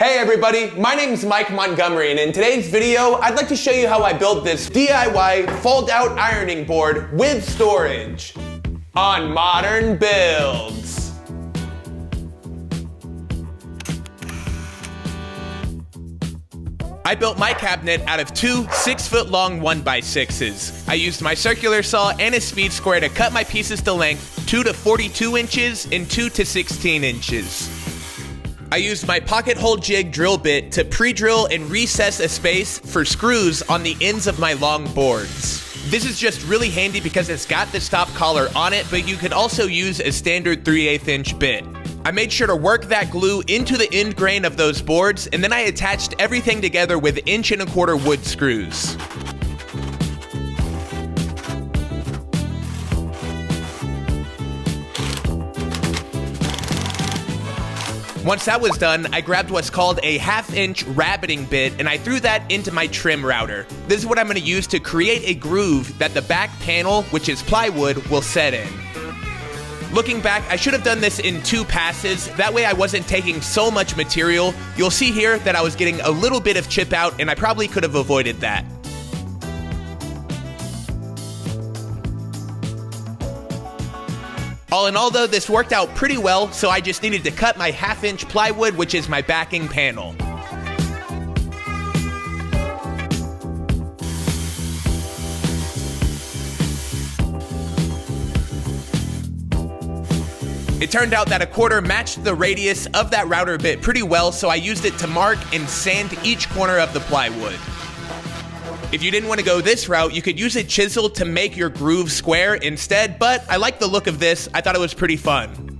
Hey everybody, my name is Mike Montgomery, and in today's video, I'd like to show you how I built this DIY fold-out ironing board with storage on Modern Builds. I built my cabinet out of two 6-foot-long 1x6s. I used my circular saw and a speed square to cut my pieces to length 2 to 42 inches and 2 to 16 inches. I used my pocket hole jig drill bit to pre-drill and recess a space for screws on the ends of my long boards. This is just really handy because it's got the stop collar on it, but you could also use a standard 3/8 inch bit. I made sure to work that glue into the end grain of those boards, and then I attached everything together with 1¼ inch wood screws. Once that was done, I grabbed what's called a 1/2 inch rabbiting bit and I threw that into my trim router. This is what I'm going to use to create a groove that the back panel, which is plywood, will set in. Looking back, I should have done this in 2 passes, that way I wasn't taking so much material. You'll see here that I was getting a little bit of chip out and I probably could have avoided that. All in all though, this worked out pretty well, so I just needed to cut my 1/2 inch plywood, which is my backing panel. It turned out that 1/4 matched the radius of that router bit pretty well, so I used it to mark and sand each corner of the plywood. If you didn't want to go this route, you could use a chisel to make your groove square instead, but I like the look of this. I thought it was pretty fun.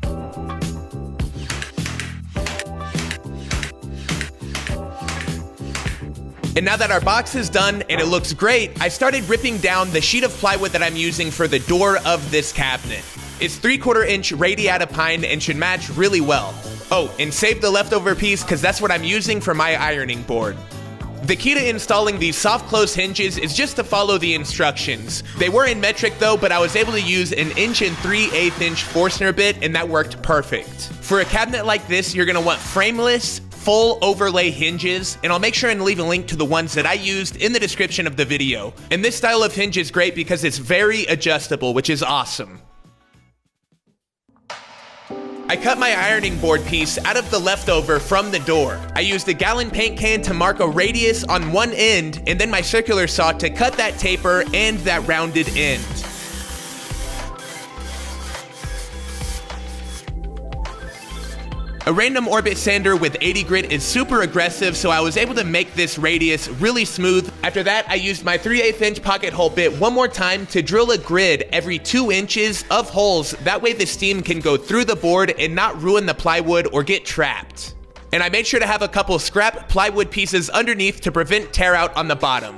And now that our box is done and it looks great, I started ripping down the sheet of plywood that I'm using for the door of this cabinet. It's 3/4 inch Radiata Pine and should match really well. Oh, and save the leftover piece because that's what I'm using for my ironing board. The key to installing these soft close hinges is just to follow the instructions. They were in metric though, but I was able to use an 1 3/8 inch Forstner bit and that worked perfect. For a cabinet like this, you're gonna want frameless, full overlay hinges, and I'll make sure and leave a link to the ones that I used in the description of the video. And this style of hinge is great because it's very adjustable, which is awesome. I cut my ironing board piece out of the leftover from the door. I used a gallon paint can to mark a radius on one end, and then my circular saw to cut that taper and that rounded end. A random orbit sander with 80 grit is super aggressive, so I was able to make this radius really smooth. After that, I used my 3/8 inch pocket hole bit one more time to drill a grid every 2 inches of holes. That way the steam can go through the board and not ruin the plywood or get trapped. And I made sure to have a couple scrap plywood pieces underneath to prevent tear out on the bottom.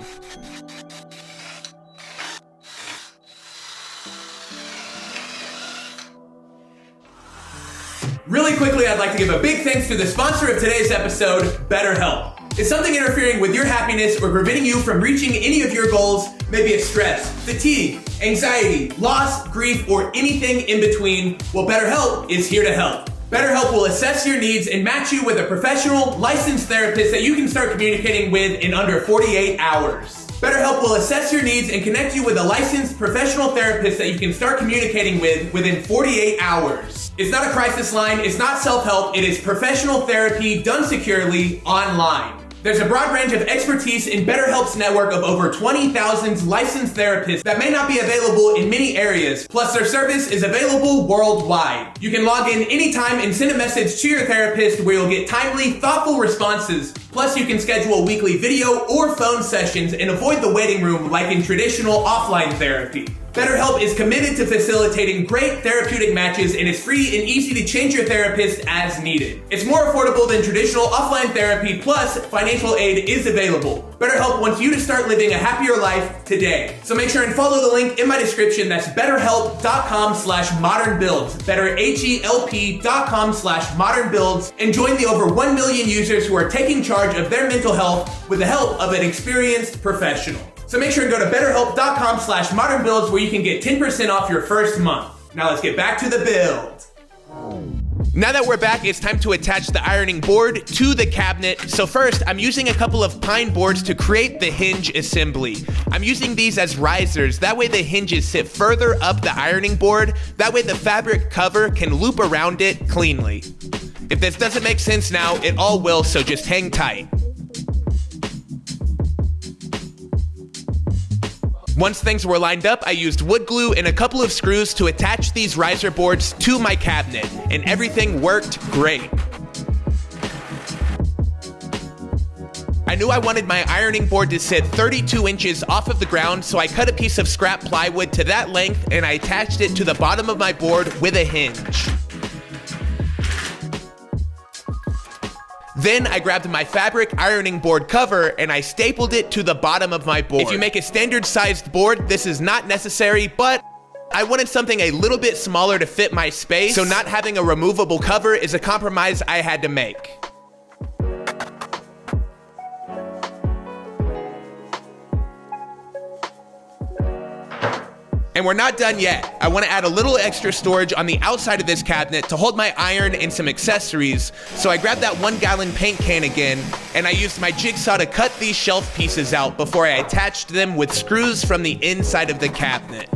Really quickly, I'd like to give a big thanks to the sponsor of today's episode, BetterHelp. Is something interfering with your happiness or preventing you from reaching any of your goals? Maybe it's stress, fatigue, anxiety, loss, grief, or anything in between? Well, BetterHelp is here to help. BetterHelp will assess your needs and match you with a professional, licensed therapist that you can start communicating with in under 48 hours. BetterHelp will assess your needs and connect you with a licensed professional therapist that you can start communicating with within 48 hours. It's not a crisis line, it's not self-help, it is professional therapy done securely online. There's a broad range of expertise in BetterHelp's network of over 20,000 licensed therapists that may not be available in many areas, plus their service is available worldwide. You can log in anytime and send a message to your therapist where you'll get timely, thoughtful responses. Plus you can schedule weekly video or phone sessions and avoid the waiting room like in traditional offline therapy. BetterHelp is committed to facilitating great therapeutic matches and is free and easy to change your therapist as needed. It's more affordable than traditional offline therapy, plus financial aid is available. BetterHelp wants you to start living a happier life today. So make sure and follow the link in my description. That's betterhelp.com/modernbuilds. betterhelp.com/modernbuilds and join the over 1 million users who are taking charge of their mental health with the help of an experienced professional. So make sure and go to betterhelp.com/modernbuilds where you can get 10% off your first month. Now let's get back to the build. Now that we're back, it's time to attach the ironing board to the cabinet. So first, I'm using a couple of pine boards to create the hinge assembly. I'm using these as risers. That way the hinges sit further up the ironing board. That way the fabric cover can loop around it cleanly. If this doesn't make sense now, it all will, so just hang tight. Once things were lined up, I used wood glue and a couple of screws to attach these riser boards to my cabinet, and everything worked great. I knew I wanted my ironing board to sit 32 inches off of the ground, so I cut a piece of scrap plywood to that length and I attached it to the bottom of my board with a hinge. Then I grabbed my fabric ironing board cover and I stapled it to the bottom of my board. If you make a standard sized board, this is not necessary, but I wanted something a little bit smaller to fit my space, so not having a removable cover is a compromise I had to make. And we're not done yet. I want to add a little extra storage on the outside of this cabinet to hold my iron and some accessories. So I grabbed that 1 gallon paint can again, and I used my jigsaw to cut these shelf pieces out before I attached them with screws from the inside of the cabinet.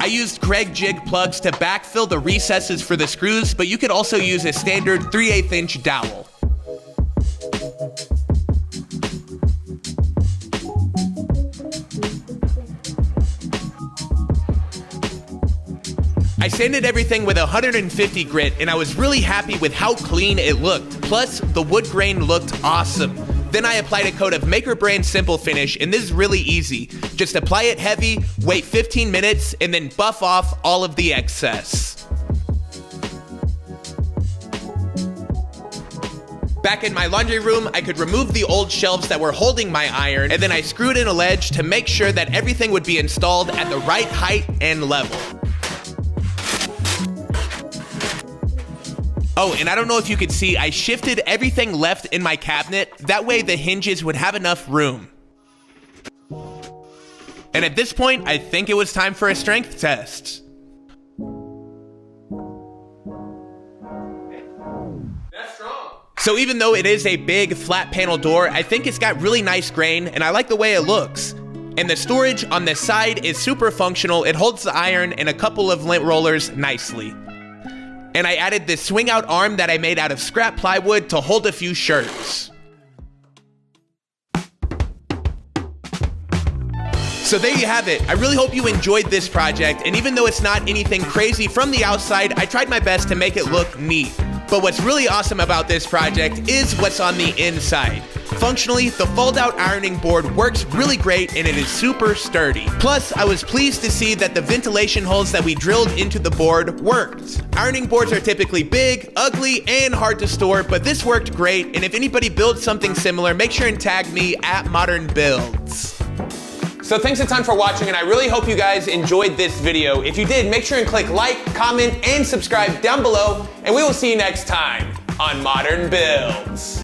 I used Craig jig plugs to backfill the recesses for the screws, but you could also use a standard 3/8 inch dowel. I sanded everything with 150 grit, and I was really happy with how clean it looked. Plus, the wood grain looked awesome. Then I applied a coat of Maker Brand Simple Finish, and this is really easy. Just apply it heavy, wait 15 minutes, and then buff off all of the excess. Back in my laundry room, I could remove the old shelves that were holding my iron, and then I screwed in a ledge to make sure that everything would be installed at the right height and level. Oh, and I don't know if you could see, I shifted everything left in my cabinet. That way the hinges would have enough room. And at this point, I think it was time for a strength test. That's strong. So even though it is a big flat panel door, I think it's got really nice grain and I like the way it looks. And the storage on this side is super functional. It holds the iron and a couple of lint rollers nicely. And I added this swing out arm that I made out of scrap plywood to hold a few shirts. So there you have it. I really hope you enjoyed this project, and even though it's not anything crazy from the outside, I tried my best to make it look neat. But what's really awesome about this project is what's on the inside. Functionally, the fold-out ironing board works really great and it is super sturdy. Plus, I was pleased to see that the ventilation holes that we drilled into the board worked. Ironing boards are typically big, ugly, and hard to store, but this worked great, and if anybody builds something similar, make sure and tag me at Modern Builds. So thanks a ton for watching, and I really hope you guys enjoyed this video. If you did, make sure and click like, comment, and subscribe down below, and we will see you next time on Modern Builds.